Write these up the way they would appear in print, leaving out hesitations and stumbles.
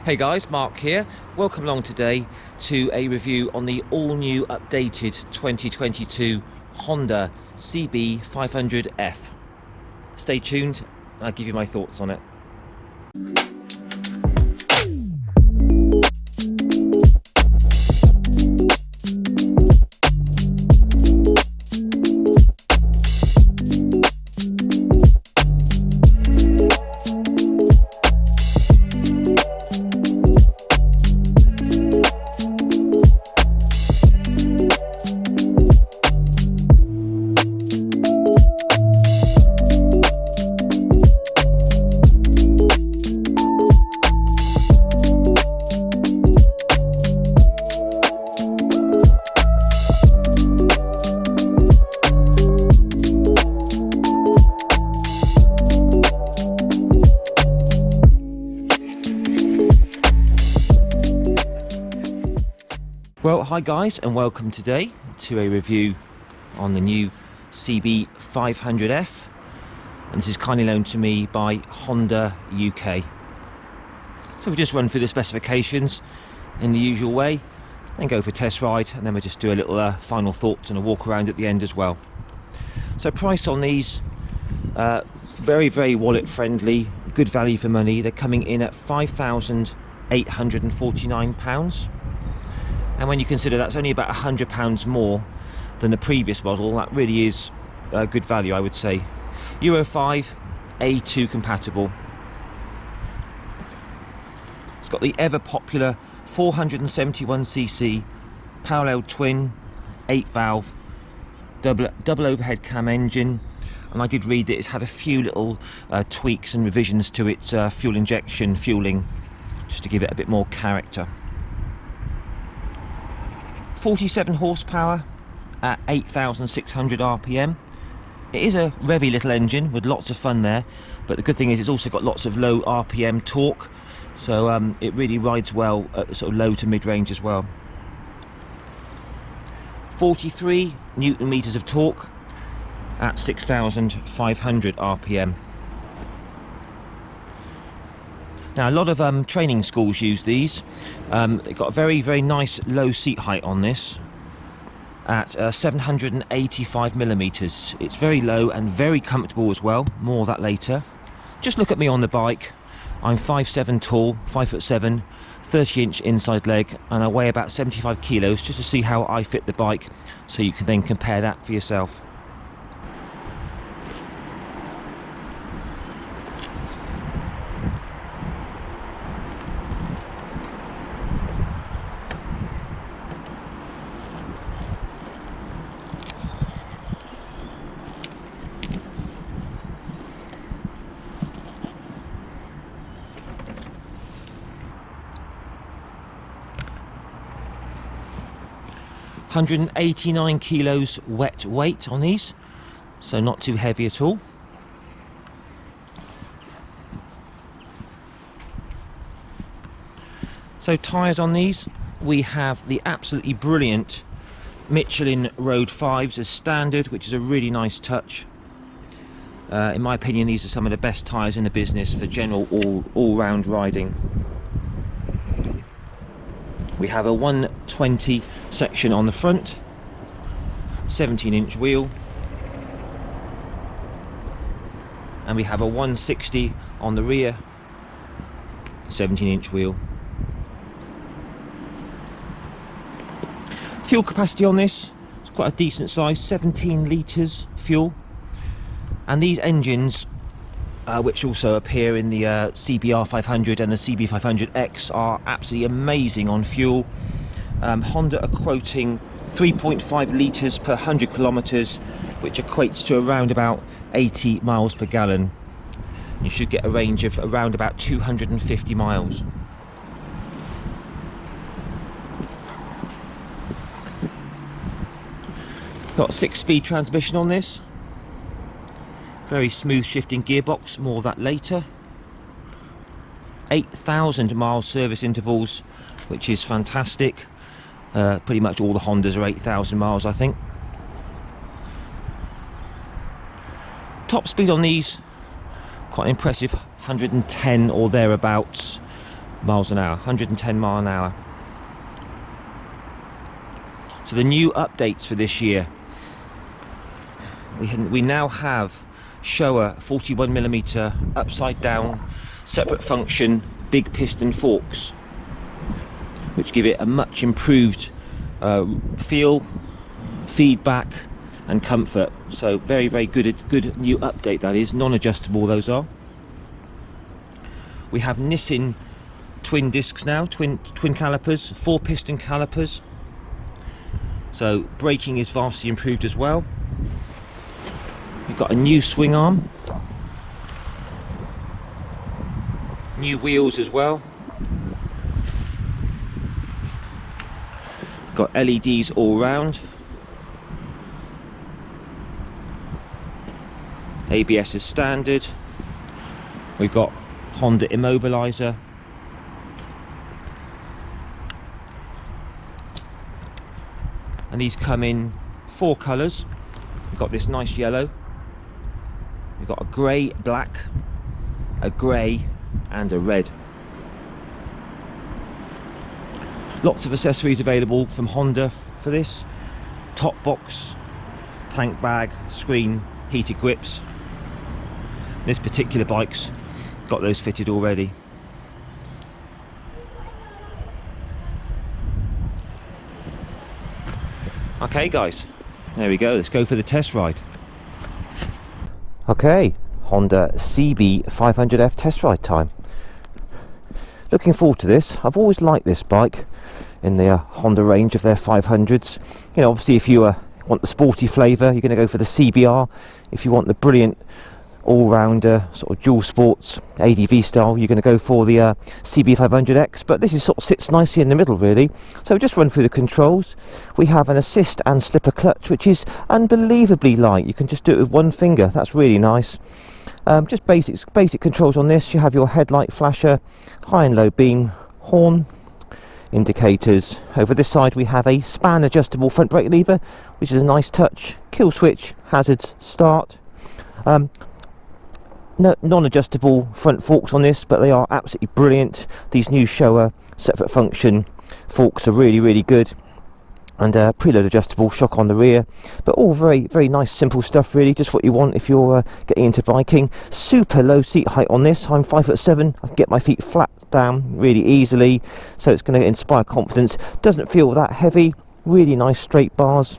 Hey guys, Mark here. Welcome along today to a review on the all-new updated 2022 Honda CB500F. Stay tuned and I'll give you my thoughts on it. Well, hi guys, and welcome today to a review on the new CB500F, and this is kindly loaned to me by Honda UK. So we'll just run through the specifications in the usual way, then go for a test ride, and then we'll just do a little final thoughts and a walk around at the end as well. So price on these, very wallet friendly, good value for money. They're coming in at £5,849. And when you consider that's only about £100 more than the previous model, that really is good value, I would say. Euro 5 A2 compatible. It's got the ever popular 471cc parallel twin 8-valve double overhead cam engine, and I did read that it's had a few little tweaks and revisions to its fuel injection fueling, just to give it a bit more character. 47 horsepower at 8,600 RPM. It is a revvy little engine with lots of fun there, but the good thing is it's also got lots of low RPM torque, so it really rides well at the sort of low to mid-range as well. 43 Newton meters of torque at 6,500 RPM. Now, a lot of training schools use these. They've got a very nice low seat height on this at 785 millimeters. It's very low and very comfortable as well. More of that later. Just look at me on the bike. I'm 5'7" tall, 5'7", 30-inch inside leg, and I weigh about 75 kilos, just to see how I fit the bike, so you can then compare that for yourself. £189 kilos wet weight on these, so not too heavy at all. So tyres on these, we have the absolutely brilliant Michelin Road 5s as standard, which is a really nice touch. In my opinion, these are some of the best tyres in the business for general all-round riding. We have a 120 section on the front, 17-inch wheel, and we have a 160 on the rear, 17-inch wheel. Fuel capacity on this is quite a decent size, 17 litres fuel, and these engines, which also appear in the CBR500 and the CB500X, are absolutely amazing on fuel. Honda are quoting 3.5 litres per 100 kilometres, which equates to around about 80 miles per gallon. You should get a range of around about 250 miles. Got a 6-speed transmission on this. Very smooth shifting gearbox, more of that later. 8,000 mile service intervals, which is fantastic. Pretty much all the Hondas are 8,000 miles, I think. Top speed on these, quite impressive, 110 or thereabouts. miles an hour, 110 mile an hour. So the new updates for this year, we now have Showa 41mm upside down separate function big piston forks, which give it a much improved feel, feedback and comfort. So very good new update that is. Non-adjustable those are. We have Nissin twin discs now, twin calipers, 4 piston calipers, so braking is vastly improved as well. We've got a new swing arm, new wheels as well, got LEDs all round, ABS is standard, we've got Honda immobilizer, and these come in 4 colours. We've got this nice yellow, we've got a grey, black, a grey and a red. Lots of accessories available from Honda for this. Top box, tank bag, screen, heated grips. This particular bike's got those fitted already. Okay guys, there we go, let's go for the test ride. Okay, Honda CB500F test ride time. Looking forward to this. I've always liked this bike in the Honda range of their 500s. You know, obviously if you want the sporty flavour, you're going to go for the CBR. If you want the brilliant all-rounder sort of dual sports ADV style, you're going to go for the CB500X, but this is sort of sits nicely in the middle really. So just run through the controls. We have an assist and slipper clutch, which is unbelievably light. You can just do it with one finger. That's really nice. Just basic controls on this. You have your headlight flasher, high and low beam, horn, indicators. Over this side we have a span adjustable front brake lever, which is a nice touch. Kill switch, hazards, start. Non-adjustable front forks on this, but they are absolutely brilliant. These new Showa separate function forks are really good, and preload adjustable shock on the rear, but all very nice simple stuff really, just what you want if you're getting into biking. Super low seat height on this. I'm 5'7". I can get my feet flat down really easily, so it's going to inspire confidence. Doesn't feel that heavy. Really nice straight bars.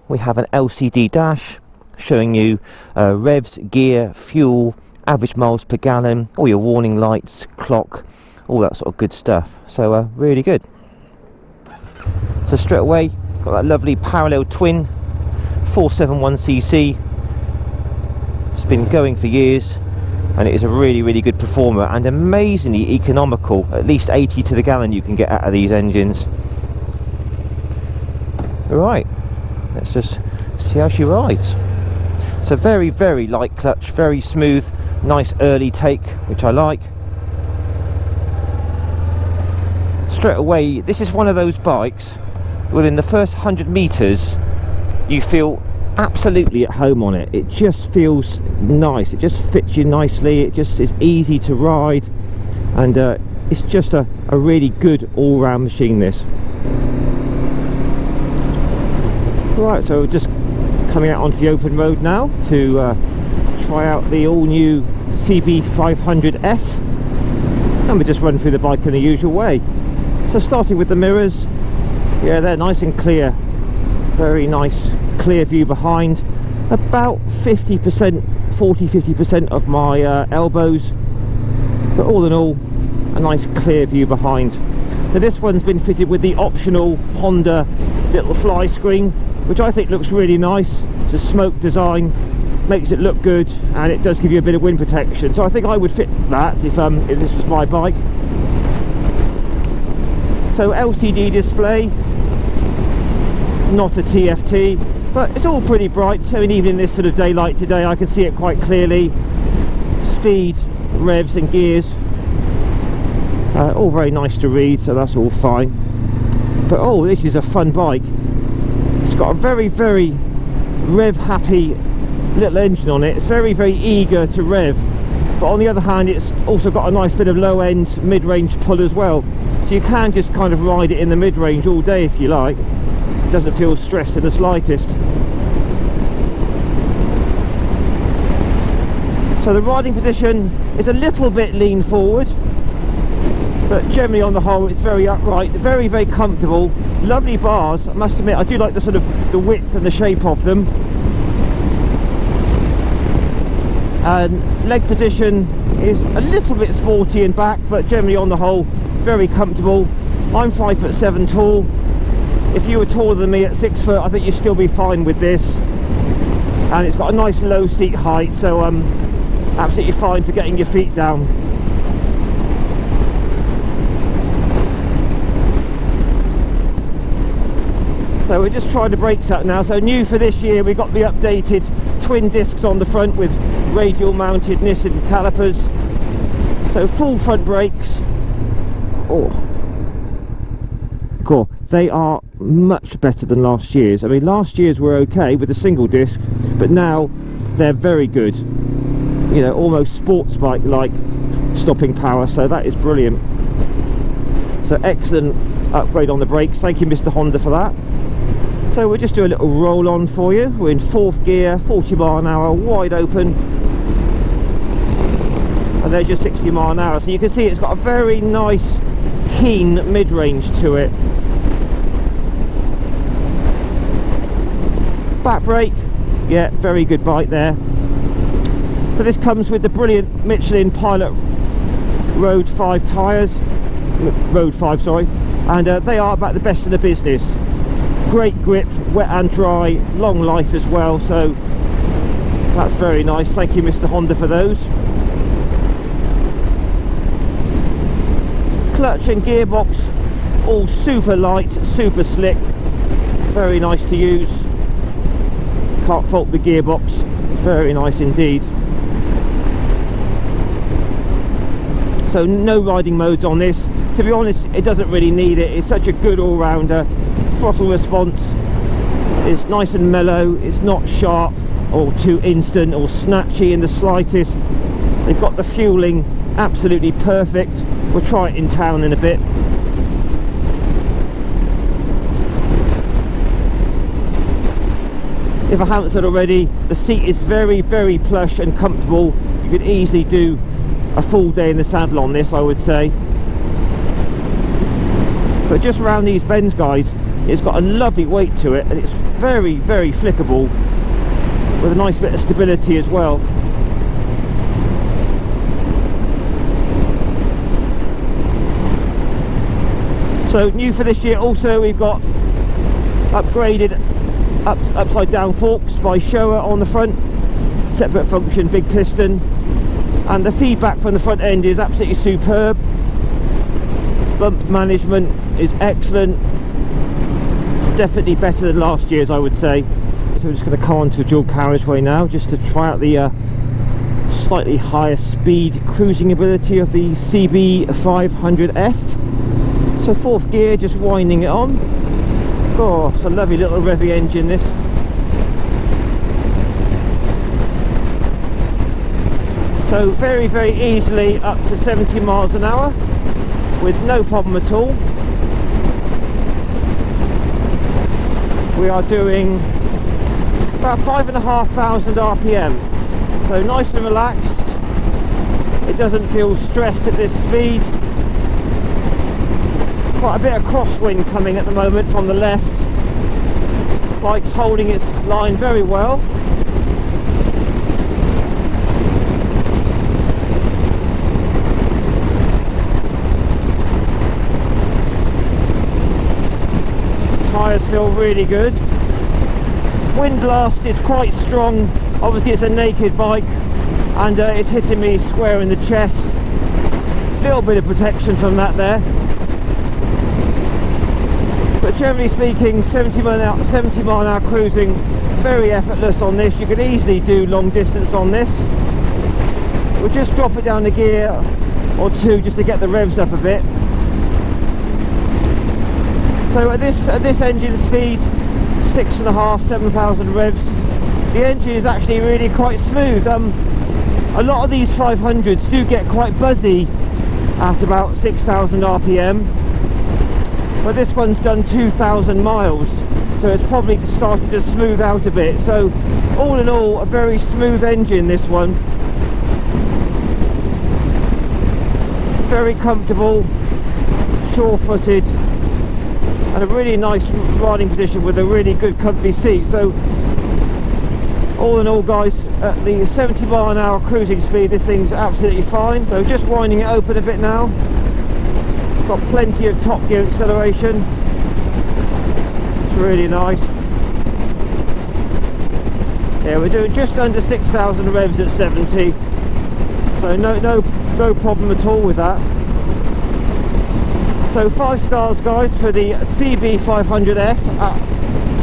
We have an LCD dash showing you revs, gear, fuel, average miles per gallon, all your warning lights, clock, all that sort of good stuff. So really good. So straight away got that lovely parallel twin 471cc. It's been going for years and it is a really good performer and amazingly economical. At least 80 to the gallon you can get out of these engines. Right, let's just see how she rides. So very light clutch, very smooth, nice early take, which I like. Straight away, this is one of those bikes within the first 100 meters you feel absolutely at home on it. It just feels nice, it just fits you nicely, it just is easy to ride, and it's just a really good all-round machine, this. Right, so we're just coming out onto the open road now to try out the all-new CB500F, and we just run through the bike in the usual way. So starting with the mirrors, yeah, they're nice and clear, very nice clear view behind, about 40-50% of my elbows, but all in all a nice clear view behind. Now this one's been fitted with the optional Honda little fly screen, which I think looks really nice. It's a smoke design, makes it look good, and it does give you a bit of wind protection, so I think I would fit that if this was my bike. So LCD display, not a TFT, but it's all pretty bright. So even in this sort of daylight today I can see it quite clearly. Speed, revs and gears, all very nice to read, so that's all fine. But oh, this is a fun bike. It's got a very rev happy little engine on it. It's very eager to rev, but on the other hand it's also got a nice bit of low end mid-range pull as well, so you can just kind of ride it in the mid-range all day if you like. It doesn't feel stressed in the slightest. So the riding position is a little bit lean forward, but generally on the whole it's very upright, very, very comfortable. Lovely bars, I must admit. I do like the sort of the width and the shape of them. And leg position is a little bit sporty in back, but generally on the whole very comfortable. I'm 5'7" tall. If you were taller than me at 6 foot, I think you'd still be fine with this. And it's got a nice low seat height, so absolutely fine for getting your feet down. So we're just trying the brakes out now. So new for this year, we got the updated twin discs on the front with radial mounted Nissan calipers. So full front brakes. Oh, cool. They are much better than last year's. I mean, last year's were okay with a single disc, but now they're very good. You know, almost sports bike like stopping power, so that is brilliant. So excellent upgrade on the brakes. Thank you, Mr. Honda, for that. So we'll just do a little roll on for you. We're in 4th gear, 40 mile an hour, wide open, and there's your 60 mile an hour. So you can see it's got a very nice keen mid-range to it. Back brake, yeah, very good bike there. So this comes with the brilliant Michelin Pilot Road 5 tyres, Road 5 sorry, and they are about the best in the business. Great grip, wet and dry, long life as well, so that's very nice. Thank you, Mr. Honda, for those. Clutch and gearbox all super light, super slick, very nice to use. Can't fault the gearbox, very nice indeed. So no riding modes on this. To be honest, it doesn't really need it. It's such a good all-rounder. Throttle response is nice and mellow. It's not sharp or too instant or snatchy in the slightest. They've got the fueling absolutely perfect. We'll try it in town in a bit. If I haven't said already, the seat is very, very plush and comfortable. You could easily do a full day in the saddle on this, I would say. But just around these bends, guys, it's got a lovely weight to it, and it's very, very flickable with a nice bit of stability as well. So new for this year also, we've got upgraded upside down forks by Showa on the front, separate function big piston, and the feedback from the front end is absolutely superb. Bump management is excellent. It's definitely better than last year's, I would say. So we're just going to come onto a dual carriageway now just to try out the slightly higher speed cruising ability of the CB500F. So 4th gear, just winding it on. Oh, it's a lovely little revvy engine, this. So very, very easily up to 70 miles an hour with no problem at all. We are doing about 5,500 RPM, so nice and relaxed. It doesn't feel stressed at this speed. Quite a bit of crosswind coming at the moment from the left. Bike's holding its line very well. Tyres feel really good. Wind blast is quite strong. Obviously it's a naked bike, and it's hitting me square in the chest. Little bit of protection from that there. But generally speaking, 70 mile an hour cruising, very effortless on this. You could easily do long distance on this. We'll just drop it down a gear or two just to get the revs up a bit. So at this engine speed, 6.5, 7,000 revs, the engine is actually really quite smooth. A lot of these 500s do get quite buzzy at about 6,000 RPM, but this one's done 2,000 miles, so it's probably started to smooth out a bit. So all in all, a very smooth engine, this one. Very comfortable, sure-footed, and a really nice riding position with a really good comfy seat. So all in all, guys, at the 70 mile an hour cruising speed, this thing's absolutely fine. So just winding it open a bit now. Got plenty of top gear acceleration. It's really nice. Yeah, we're doing just under 6,000 revs at 70. So no problem at all with that. So 5 stars, guys, for the CB500F at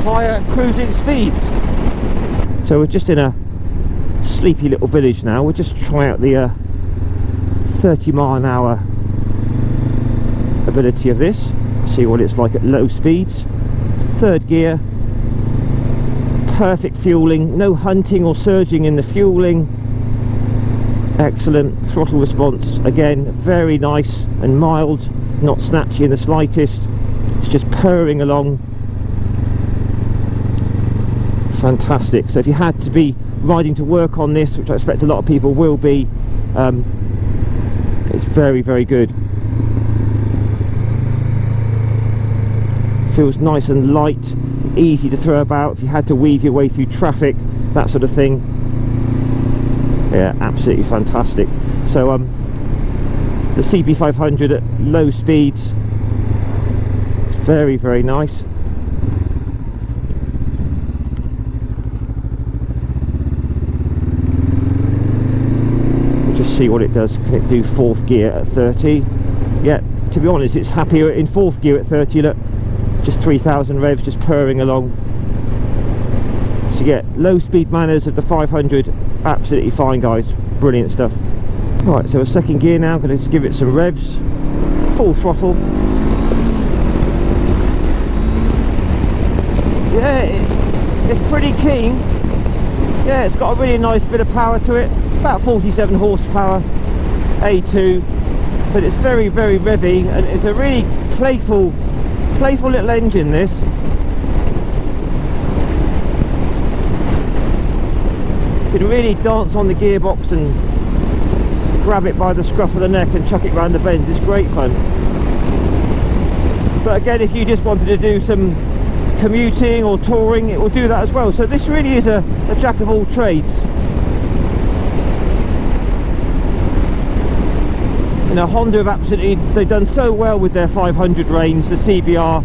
higher cruising speeds. So we're just in a sleepy little village now. We'll just try out the 30 mile an hour ability of this, see what it's like at low speeds. 3rd gear, perfect fueling, no hunting or surging in the fueling. Excellent throttle response, again very nice and mild, not snatchy in the slightest. It's just purring along. Fantastic. So if you had to be riding to work on this, which I expect a lot of people will be, it's very, very good. Feels nice and light, easy to throw about if you had to weave your way through traffic, that sort of thing. Yeah, absolutely fantastic. So the CB500 at low speeds, it's very, very nice. We'll just see what it does. Can it do 4th gear at 30? Yeah, to be honest, it's happier in 4th gear at 30. Look, just 3,000 revs, just purring along. So yeah, low speed manners of the 500, absolutely fine, guys. Brilliant stuff. Right, so a 2nd gear now. I'm going to just give it some revs, full throttle. Yeah, it's pretty keen. Yeah, it's got a really nice bit of power to it, about 47 horsepower, A2, but it's very, very revvy, and it's a really playful little engine, this. You can really dance on the gearbox and grab it by the scruff of the neck and chuck it round the bends. It's great fun. But again, if you just wanted to do some commuting or touring, it will do that as well. So this really is a jack of all trades. You know, Honda have absolutely, they've done so well with their 500 range, the CBR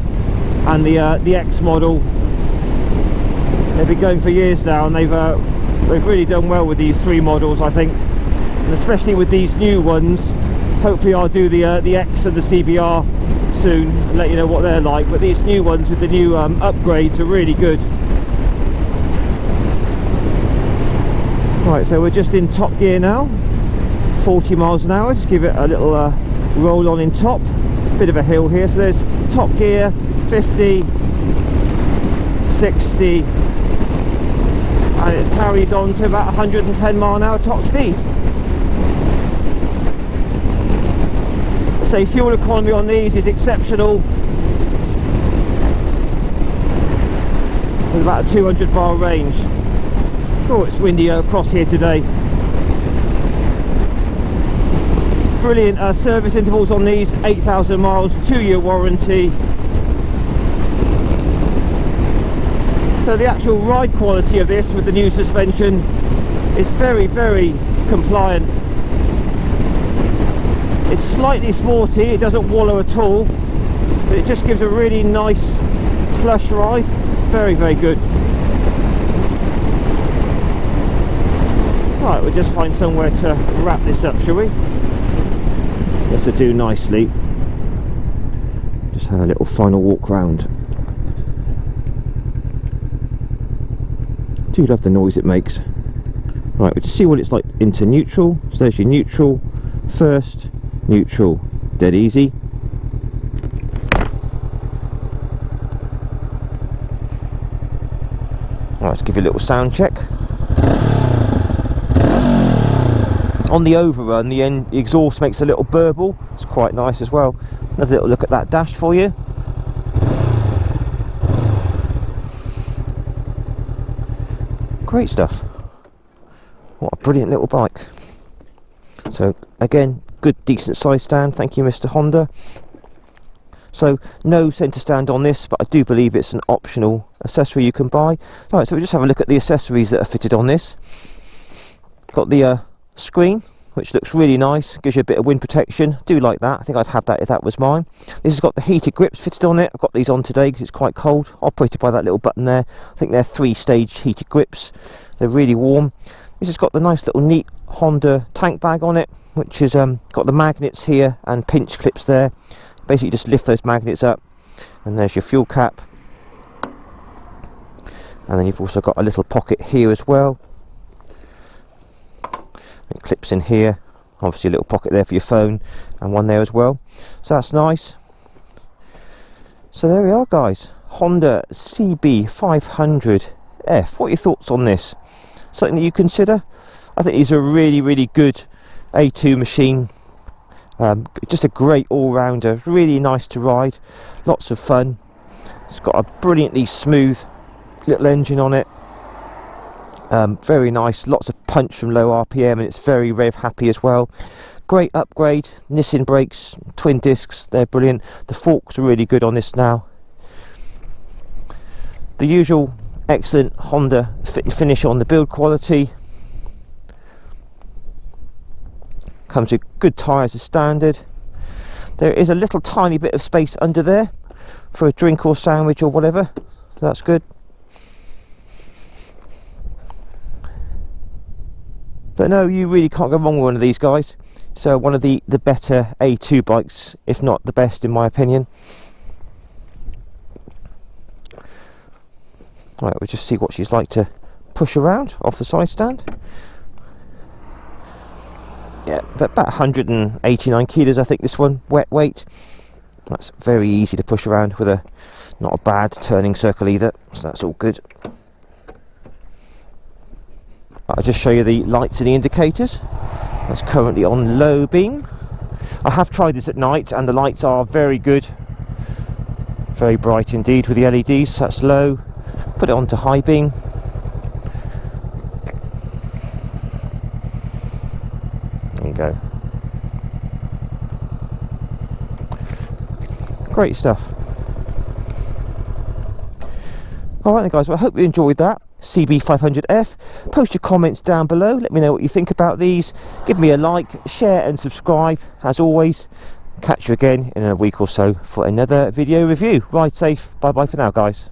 and the X model. They've been going for years now, and they've really done well with these 3 models, I think, and especially with these new ones. Hopefully I'll do the X and the CBR soon and let you know what they're like, but these new ones with the new upgrades are really good. Right, so we're just in top gear now, 40 miles an hour. Just give it a little roll on in top, bit of a hill here. So there's top gear, 50, 60, and it carries on to about 110 mile an hour top speed. Say fuel economy on these is exceptional, with about a 200 bar range. Oh, it's windy across here today. Brilliant service intervals on these, 8,000 miles, 2-year warranty. So the actual ride quality of this with the new suspension is very, very compliant. It's slightly sporty, it doesn't wallow at all, but it just gives a really nice plush ride. Very, very good. Right, we'll just find somewhere to wrap this up, shall we? Yes, I do nicely. Just have a little final walk round. Do love the noise it makes. Right, we'll just see what it's like into neutral. So there's your neutral, first, neutral, dead easy. Now let's give you a little sound check. On the overrun, the exhaust makes a little burble. It's quite nice as well. Another little look at that dash for you. Great stuff. What a brilliant little bike. So again, good decent size stand. Thank you, Mr. Honda. So no centre stand on this, but I do believe it's an optional accessory you can buy. Alright, so we just have a look at the accessories that are fitted on this. Got the screen, which looks really nice, gives you a bit of wind protection. Do like that. I think I'd have that if that was mine. This has got the heated grips fitted on it. I've got these on today because it's quite cold, operated by that little button there. I think they're 3-stage heated grips. They're really warm. This has got the nice little neat Honda tank bag on it, which has got the magnets here and pinch clips there. Basically just lift those magnets up, and there's your fuel cap. And then you've also got a little pocket here as well. It clips in here, obviously a little pocket there for your phone, and one there as well, so that's nice. So there we are, guys. Honda CB500F. What are your thoughts on this? Something that you consider? I think these are a really good A2 machine. Just a great all-rounder, really nice to ride, lots of fun. It's got a brilliantly smooth little engine on it. Very nice, lots of punch from low RPM, and it's very rev happy as well. Great upgrade, Nissin brakes, twin discs, they're brilliant. The forks are really good on this now. The usual excellent Honda fit and finish on the build quality. Comes with good tyres as standard. There is a little tiny bit of space under there for a drink or sandwich or whatever, so that's good. But no, you really can't go wrong with one of these guys. So one of the better A2 bikes, if not the best in my opinion. Right, we'll just see what she's like to push around off the side stand. Yeah, but about 189 kilos I think this one, wet weight. That's very easy to push around with a not a bad turning circle either, so that's all good. I'll just show you the lights and the indicators. That's currently on low beam. I have tried this at night and the lights are very good. Very bright indeed with the LEDs. That's low. Put it on to high beam. There you go. Great stuff. Alright then guys, well, I hope you enjoyed that. CB500F. Post your comments down below, let me know what you think about these. Give me a like, share and subscribe as always. Catch you again in a week or so for another video review. Ride safe, bye bye for now guys.